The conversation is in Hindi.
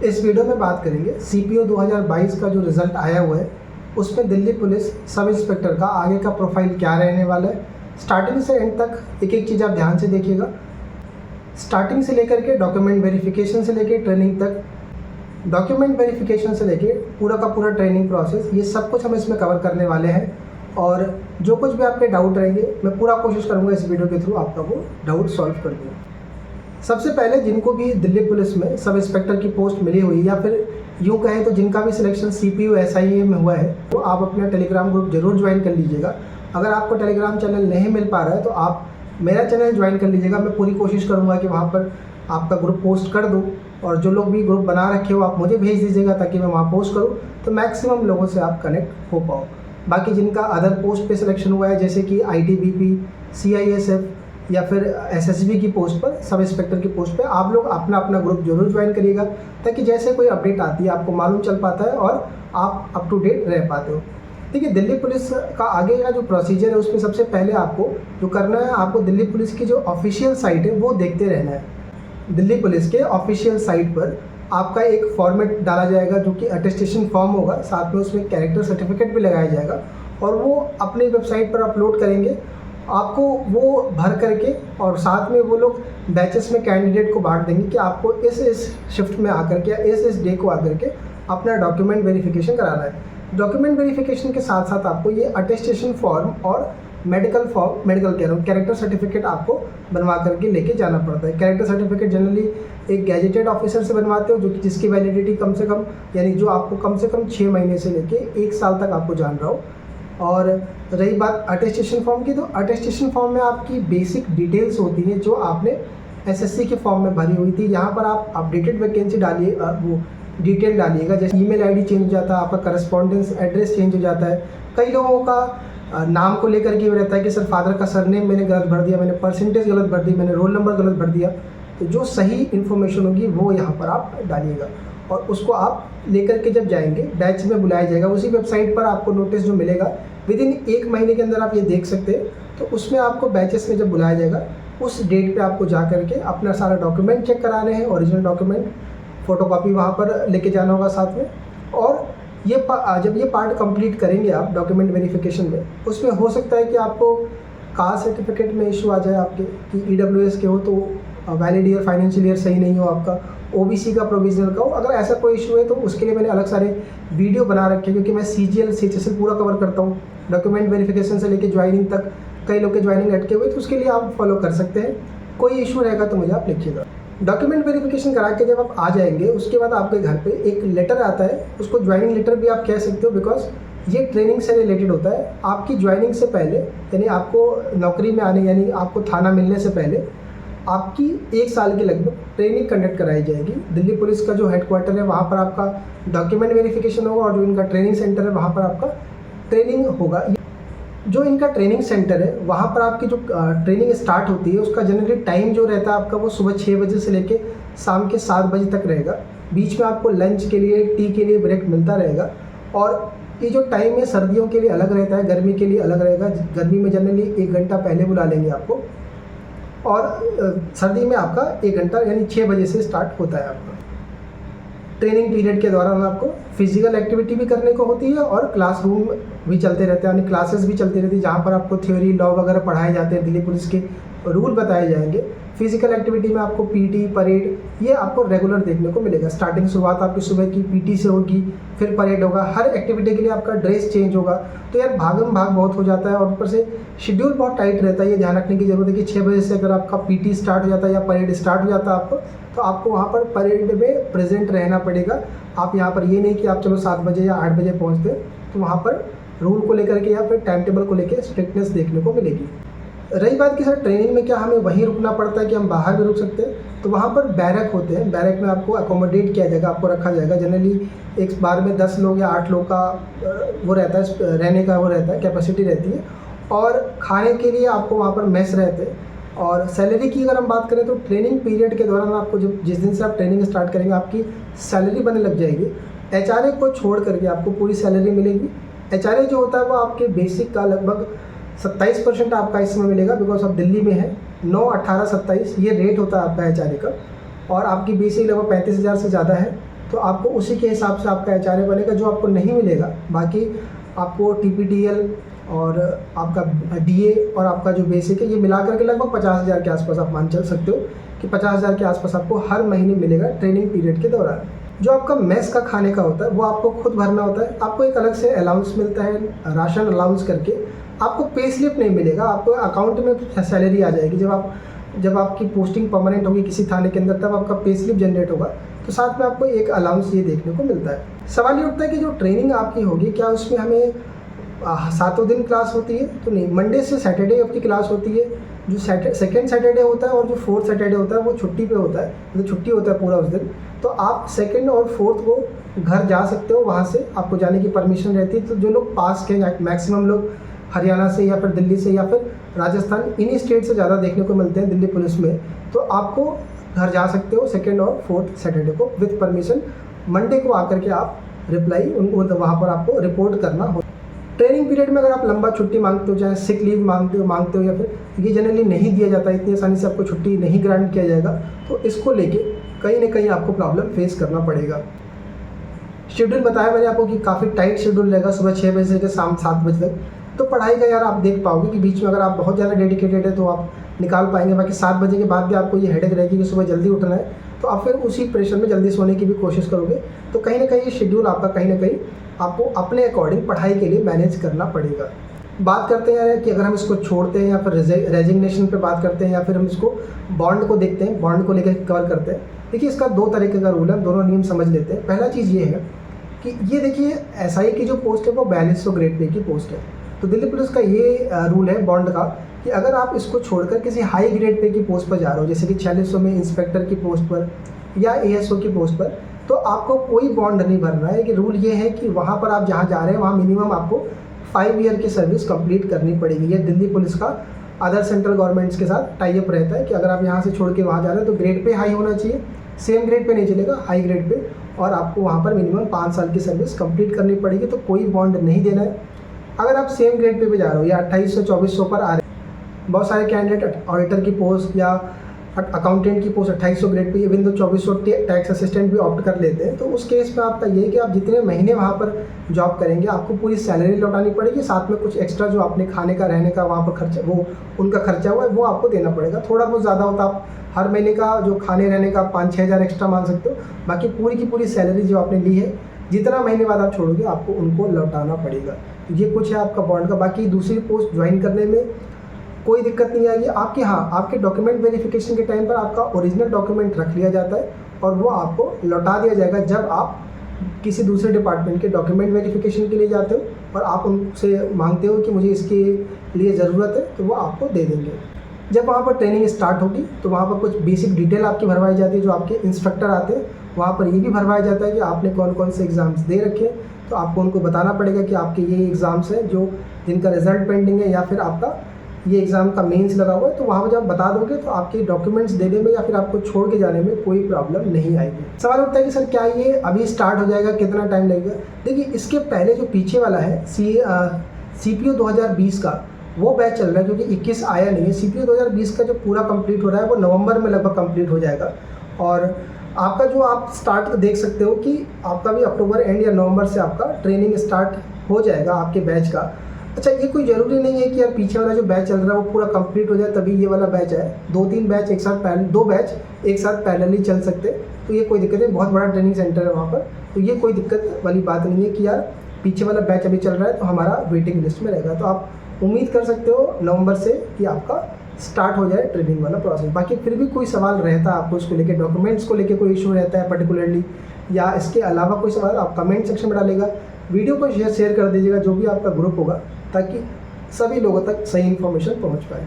इस वीडियो में बात करेंगे CPO 2022 का जो रिज़ल्ट आया हुआ है उसमें दिल्ली पुलिस सब इंस्पेक्टर का आगे का प्रोफाइल क्या रहने वाला है। स्टार्टिंग से एंड तक एक एक चीज़ आप ध्यान से देखिएगा। स्टार्टिंग से लेकर के डॉक्यूमेंट वेरिफिकेशन से लेकर ट्रेनिंग तक, डॉक्यूमेंट वेरिफिकेशन से लेके पूरा का पूरा ट्रेनिंग प्रोसेस, ये सब कुछ हम इसमें कवर करने वाले हैं। और जो कुछ भी आपके डाउट रहेंगे मैं पूरा कोशिश करूँगा इस वीडियो के थ्रू आपका वो डाउट सॉल्व कर दूँ। सबसे पहले जिनको भी दिल्ली पुलिस में सब इंस्पेक्टर की पोस्ट मिली हुई या फिर यूँ कहें तो जिनका भी सिलेक्शन CPO SIA में हुआ है तो आप अपना टेलीग्राम ग्रुप जरूर ज्वाइन कर लीजिएगा। अगर आपको टेलीग्राम चैनल नहीं मिल पा रहा है तो आप मेरा चैनल ज्वाइन कर लीजिएगा। मैं पूरी कोशिश करूँगा कि वहाँ पर आपका ग्रुप पोस्ट कर दूँ, और जो लोग भी ग्रुप बना रखे हो आप मुझे भेज दीजिएगा ताकि मैं वहाँ पोस्ट करूँ तो मैक्सिमम लोगों से आप कनेक्ट हो पाओ। बाकी जिनका अदर पोस्ट पे सिलेक्शन हुआ है जैसे कि ITBP, CISF या फिर SSB की पोस्ट पर, सब इंस्पेक्टर की पोस्ट पे आप लोग अपना अपना ग्रुप जरूर ज्वाइन करिएगा ताकि जैसे कोई अपडेट आती है आपको मालूम चल पाता है और आप अप टू डेट रह पाते हो। ठीक है, दिल्ली पुलिस का आगे का जो प्रोसीजर है उसमें सबसे पहले आपको जो करना है, आपको दिल्ली पुलिस की जो ऑफिशियल साइट है वो देखते रहना है। दिल्ली पुलिस के ऑफिशियल साइट पर आपका एक फॉर्मेट डाला जाएगा जो कि अटेस्टेशन फॉर्म होगा, साथ में उसमें कैरेक्टर सर्टिफिकेट भी लगाया जाएगा और वो अपनी वेबसाइट पर अपलोड करेंगे। आपको वो भर करके और साथ में वो लोग बैचेस में कैंडिडेट को बांट देंगे कि आपको इस शिफ्ट में आकर के या इस डे को आकर के अपना डॉक्यूमेंट वेरिफिकेशन कराना है। डॉक्यूमेंट वेरिफिकेशन के साथ साथ आपको ये अटेस्टेशन फॉर्म और मेडिकल कह रहा हूँ, कैरेक्टर सर्टिफिकेट आपको बनवा करके लेके जाना पड़ता है। कैरेक्टर सर्टिफिकेट जनरली एक गैजेटेड ऑफिसर से बनवाते हो जो कि जिसकी वैलिडिटी कम से कम, यानी जो आपको कम से कम 6 महीने से लेके 1 साल तक आपको जान रहा हो। और रही बात अटेस्टेशन फॉर्म की, तो अटेस्टेशन फॉर्म में आपकी बेसिक डिटेल्स होती हैं जो आपने SSC के फॉर्म में भरी हुई थी। यहाँ पर आप अपडेटेड वैकेंसी डालिए, वो डिटेल डालिएगा, जैसे ईमेल ID चेंज हो जाता है, आपका करस्पॉन्डेंस एड्रेस चेंज हो जाता है। कई लोगों का नाम को लेकर के रहता है कि सर फादर का सरनेम मैंने गलत भर दिया, मैंने परसेंटेज गलत भर दी, मैंने रोल नंबर गलत भर दिया। तो जो सही इन्फॉर्मेशन होगी वो यहाँ पर आप डालिएगा और उसको आप लेकर के जब जाएंगे बैच में बुलाया जाएगा। उसी वेबसाइट पर आपको नोटिस जो मिलेगा विदिन 1 महीने के अंदर आप ये देख सकते हैं, तो उसमें आपको बैचेस में जब बुलाया जाएगा उस डेट पे आपको जा करके अपना सारा डॉक्यूमेंट चेक कराने हैं, ओरिजिनल डॉक्यूमेंट, फोटोकॉपी वहाँ पर लेके जाना होगा साथ में। और ये जब ये पार्ट कंप्लीट करेंगे आप डॉक्यूमेंट वेरिफिकेशन में, उसमें हो सकता है कि आपको कास्ट सर्टिफिकेट में इशू आ जाए आपके कि EWS के हो तो वैलिड ईयर, फाइनेंशियल ईयर सही नहीं हो आपका, OBC का प्रोविजनल का हो। अगर ऐसा कोई इशू है तो उसके लिए मैंने अलग सारे वीडियो बना रखे हैं क्योंकि मैं CGL CHSL पूरा कवर करता हूँ, डॉक्यूमेंट वेरिफिकेशन से लेकर ज्वाइनिंग तक। कई लोग के ज्वाइनिंग अटके हुए तो उसके लिए आप फॉलो कर सकते हैं। कोई इशू रहेगा तो मुझे आप लिखिएगा। डॉक्यूमेंट वेरिफिकेशन करा के जब आप आ जाएंगे उसके बाद आपके घर पे एक लेटर आता है, उसको ज्वाइनिंग लेटर भी आप कह सकते हो बिकॉज ये ट्रेनिंग से रिलेटेड होता है। आपकी ज्वाइनिंग से पहले, यानी आपको नौकरी में आने, यानी आपको थाना मिलने से पहले आपकी 1 साल की लगभग ट्रेनिंग कंडक्ट कराई जाएगी। दिल्ली पुलिस का जो हेडक्वार्टर है वहाँ पर आपका डॉक्यूमेंट वेरिफिकेशन होगा और जो इनका ट्रेनिंग सेंटर है वहाँ पर आपका ट्रेनिंग होगा। जो इनका ट्रेनिंग सेंटर है वहाँ पर आपकी जो ट्रेनिंग स्टार्ट होती है उसका जनरली टाइम जो रहता है आपका वो सुबह 6 बजे से लेके शाम के 7 बजे तक रहेगा। बीच में आपको लंच के लिए, टी के लिए ब्रेक मिलता रहेगा। और ये जो टाइम है सर्दियों के लिए अलग रहता है, गर्मी के लिए अलग रहेगा। गर्मी में जनरली 1 घंटा पहले बुला लेंगे आपको और सर्दी में आपका 1 घंटा यानी 6 बजे से स्टार्ट होता है आपका। ट्रेनिंग पीरियड के दौरान आपको फिजिकल एक्टिविटी भी करने को होती है और क्लासरूम भी चलते रहते हैं, यानी क्लासेस भी चलती रहती है जहाँ पर आपको थ्योरी, लॉ वगैरह पढ़ाए जाते हैं। दिल्ली पुलिस के रूल बताए जाएंगे। फिजिकल एक्टिविटी में आपको PT, परेड ये आपको रेगुलर देखने को मिलेगा। स्टार्टिंग शुरुआत आपकी सुबह की PT से होगी, फिर परेड होगा। हर एक्टिविटी के लिए आपका ड्रेस चेंज होगा। तो यार भागम भाग बहुत हो जाता है और ऊपर से शेड्यूल बहुत टाइट रहता है। ये ध्यान रखने की ज़रूरत है कि 6 बजे से अगर आपका PT स्टार्ट हो जाता है या परेड स्टार्ट हो जाता है आपको, तो आपको वहाँ पर परेड में प्रेजेंट रहना पड़ेगा। आप यहाँ पर ये नहीं कि आप चलो 7 बजे या 8 बजे पहुँचते, तो वहाँ पर रूल को लेकर के या फिर टाइम टेबल को लेकर स्ट्रिक्टनेस देखने को मिलेगी। रही बात कि सर ट्रेनिंग में क्या हमें वहीं रुकना पड़ता है कि हम बाहर भी रुक सकते हैं, तो वहाँ पर बैरक होते हैं। बैरक में आपको अकोमोडेट किया जाएगा, आपको रखा जाएगा। जनरली एक बार में 10 लोग या 8 लोग का वो रहता है, रहने का वो रहता है, कैपेसिटी रहती है। और खाने के लिए आपको वहाँ पर मेस रहते हैं। और सैलरी की अगर हम बात करें तो ट्रेनिंग पीरियड के दौरान आपको जिस दिन से आप ट्रेनिंग स्टार्ट करेंगे आपकी सैलरी बनने लग जाएगी। HRA को छोड़ करके आपको पूरी सैलरी मिलेगी। HRA जो होता है वो आपके बेसिक का लगभग 27% आपका इसमें मिलेगा, बिकॉज आप दिल्ली में है। 9, 18, 27 ये रेट होता है आपका HRA का। और आपकी बेसिक लगभग 35,000 से ज़्यादा है। तो आपको उसी के हिसाब से आपका HRA बनेगा। जो आपको नहीं मिलेगा, बाकी आपको TPTL और आपका DA और आपका जो बेसिक है, ये मिला करके लगभग 50,000 के आसपास आप मान चल सकते हो कि 50,000 के आसपास आपको हर महीने मिलेगा ट्रेनिंग पीरियड के दौरान। जो आपका मेस का खाने का होता है वो आपको खुद भरना होता है। आपको एक अलग से अलाउंस मिलता है, राशन अलाउंस करके। आपको पे स्लिप नहीं मिलेगा, आपको अकाउंट में सैलरी आ जाएगी। जब आपकी पोस्टिंग परमानेंट होगी किसी थाने के अंदर, तब आपका पे स्लिप जनरेट होगा, तो साथ में आपको एक अलाउंस ये देखने को मिलता है। सवाल ये उठता है कि जो ट्रेनिंग आपकी होगी, क्या उसमें हमें 7 दिन क्लास होती है? तो नहीं, मंडे से सैटरडे आपकी क्लास होती है। जो सेकेंड सैटरडे होता है और जो 4th सैटरडे होता है वो छुट्टी पे होता है, मतलब छुट्टी होता है पूरा उस दिन। तो आप 2nd और 4th को घर जा सकते हो, वहाँ से आपको जाने की परमिशन रहती है। तो जो लोग पास के, मैक्सिमम लोग हरियाणा से या फिर दिल्ली से या फिर राजस्थान, इन्हीं स्टेट से ज़्यादा देखने को मिलते हैं दिल्ली पुलिस में। तो आपको घर जा सकते हो 2nd और 4th सैटरडे को विथ परमिशन। मंडे को आकर के आप रिप्लाई उनको वहाँ पर आपको रिपोर्ट करना हो। ट्रेनिंग पीरियड में अगर आप लंबा छुट्टी मांगते हो, चाहे सिक लीव मांगते हो या फिर ये जनरली नहीं दिया जाता, इतनी आसानी से आपको छुट्टी नहीं ग्रांट किया जाएगा, तो इसको लेके कहीं ना कहीं आपको प्रॉब्लम फेस करना पड़ेगा। शेड्यूल बताया मैंने आपको कि काफ़ी टाइट शेड्यूल रहेगा, सुबह 6 बजे से लेकर शाम 7 बजे तक। तो पढ़ाई का यार आप देख पाओगे कि बीच में अगर आप बहुत ज़्यादा डेडिकेटेड है तो आप निकाल पाएंगे। बाकी 7 बजे के बाद भी आपको ये हेडेक रहेगी कि सुबह जल्दी उठना है, तो आप फिर उसी प्रेशर में जल्दी सोने की भी कोशिश करोगे। तो कहीं ना कहीं ये शेड्यूल आपका कहीं ना कहीं आपको अपने अकॉर्डिंग पढ़ाई के लिए मैनेज करना पड़ेगा। बात करते हैं कि अगर हम इसको छोड़ते हैं या फिर रेजिग्नेशन पे बात करते हैं या फिर हम इसको बॉन्ड को देखते हैं, बॉन्ड को लेकर कवर करते हैं। देखिए, इसका 2 तरीके का रूल है, दोनों नियम समझ लेते हैं। पहला चीज़ ये है कि ये देखिए SI की जो पोस्ट है वो 4200 ग्रेड पे की पोस्ट है। तो दिल्ली पुलिस का ये रूल है बॉन्ड का कि अगर आप इसको छोड़कर किसी हाई ग्रेड पे की पोस्ट पर जा रहे हो, जैसे कि 4600 में इंस्पेक्टर की पोस्ट पर या ASO की पोस्ट पर, तो आपको कोई बॉन्ड नहीं भरना है। कि रूल ये है कि वहाँ पर आप जहाँ जा रहे हैं वहाँ मिनिमम आपको 5 ईयर की सर्विस कंप्लीट करनी पड़ेगी। ये दिल्ली पुलिस का अदर सेंट्रल गवर्नमेंट्स के साथ टाई अप रहता है कि अगर आप यहाँ से छोड़ के वहाँ जा रहे हैं तो ग्रेड पे हाई होना चाहिए, सेम ग्रेड पे नहीं चलेगा, हाई ग्रेड पे, और आपको वहाँ पर मिनिमम 5 साल की सर्विस कंप्लीट करनी पड़ेगी। तो कोई बॉन्ड नहीं देना है। अगर आप सेम ग्रेड पे भी जा रहे हो या 2800-2400 पर आ रहे हैं, बहुत सारे कैंडिडेट ऑडिटर की पोस्ट या अकाउंटेंट की पोस्ट 2800 ग्रेड पे, इवन तो 2400 टैक्स असिस्टेंट भी ऑप्ट कर लेते हैं। तो उस केस में आपका ये है कि आप जितने महीने वहाँ पर जॉब करेंगे आपको पूरी सैलरी लौटानी पड़ेगी, साथ में कुछ एक्स्ट्रा जो आपने खाने का, रहने का वहाँ पर खर्चा, वो उनका खर्चा हुआ है वो आपको देना पड़ेगा। थोड़ा बहुत ज़्यादा होता, आप हर महीने का जो खाने रहने का 5-6 हज़ार एक्स्ट्रा मान सकते हो। बाकी पूरी की पूरी सैलरी जो आपने ली है, जितना महीने बाद आप छोड़ोगे आपको उनको लौटाना पड़ेगा। ये कुछ है आपका बॉन्ड का। बाकी दूसरी पोस्ट ज्वाइन करने में कोई दिक्कत नहीं आएगी आपके। हाँ, आपके डॉक्यूमेंट वेरिफिकेशन के टाइम पर आपका ओरिजिनल डॉक्यूमेंट रख लिया जाता है और वो आपको लौटा दिया जाएगा जब आप किसी दूसरे डिपार्टमेंट के डॉक्यूमेंट वेरिफिकेशन के लिए जाते हो और आप उनसे मांगते हो कि मुझे इसके लिए ज़रूरत है, तो वो आपको दे देंगे। जब वहाँ पर ट्रेनिंग स्टार्ट होगी तो वहाँ पर कुछ बेसिक डिटेल आपकी भरवाई जाती है। जो आपके इंस्ट्रक्टर आते हैं वहाँ पर ये भी भरवाया जाता है कि आपने कौन कौन से एग्ज़ाम्स दे रखे हैं। तो आपको उनको बताना पड़ेगा कि आपके ये एग्ज़ाम्स हैं जो जिनका रिजल्ट पेंडिंग है, या फिर आपका ये एग्ज़ाम का मेंस लगा हुआ है। तो वहाँ पर जब बता दोगे तो आपके डॉक्यूमेंट्स देने में या फिर आपको छोड़ के जाने में कोई प्रॉब्लम नहीं आएगी। सवाल उठता है कि सर क्या ये अभी स्टार्ट हो जाएगा, कितना टाइम लगेगा? देखिए, इसके पहले जो पीछे वाला है CPO 2020 का वो बैच चल रहा है, क्योंकि 21 आया नहीं है। CPO 2020 का जो पूरा कंप्लीट हो रहा है वो नवंबर में लगभग कंप्लीट हो जाएगा। और आपका जो आप स्टार्ट देख सकते हो कि आपका भी अक्टूबर एंड या नवंबर से आपका ट्रेनिंग स्टार्ट हो जाएगा आपके बैच का। अच्छा, ये कोई ज़रूरी नहीं है कि यार पीछे वाला जो बैच चल रहा है वो पूरा कंप्लीट हो जाए तभी ये वाला बैच है। 2-3 बैच एक साथ, 2 बैच एक साथ पैरेलली चल सकते हैं, तो ये कोई दिक्कत नहीं। बहुत बड़ा ट्रेनिंग सेंटर है वहाँ पर, तो ये कोई दिक्कत वाली बात नहीं है कि यार पीछे वाला बैच अभी चल रहा है तो हमारा वेटिंग लिस्ट में रहेगा। तो आप उम्मीद कर सकते हो नवंबर से कि आपका स्टार्ट हो जाए ट्रेनिंग वाला प्रोसेस। बाकी फिर भी कोई सवाल रहता है आपको इसको लेके, डॉक्यूमेंट्स को लेके कोई इशू रहता है पर्टिकुलरली, या इसके अलावा कोई सवाल, आप कमेंट सेक्शन में डालेगा। वीडियो को शेयर कर दीजिएगा जो भी आपका ग्रुप होगा, ताकि सभी लोगों तक सही इन्फॉर्मेशन पहुंच पाए।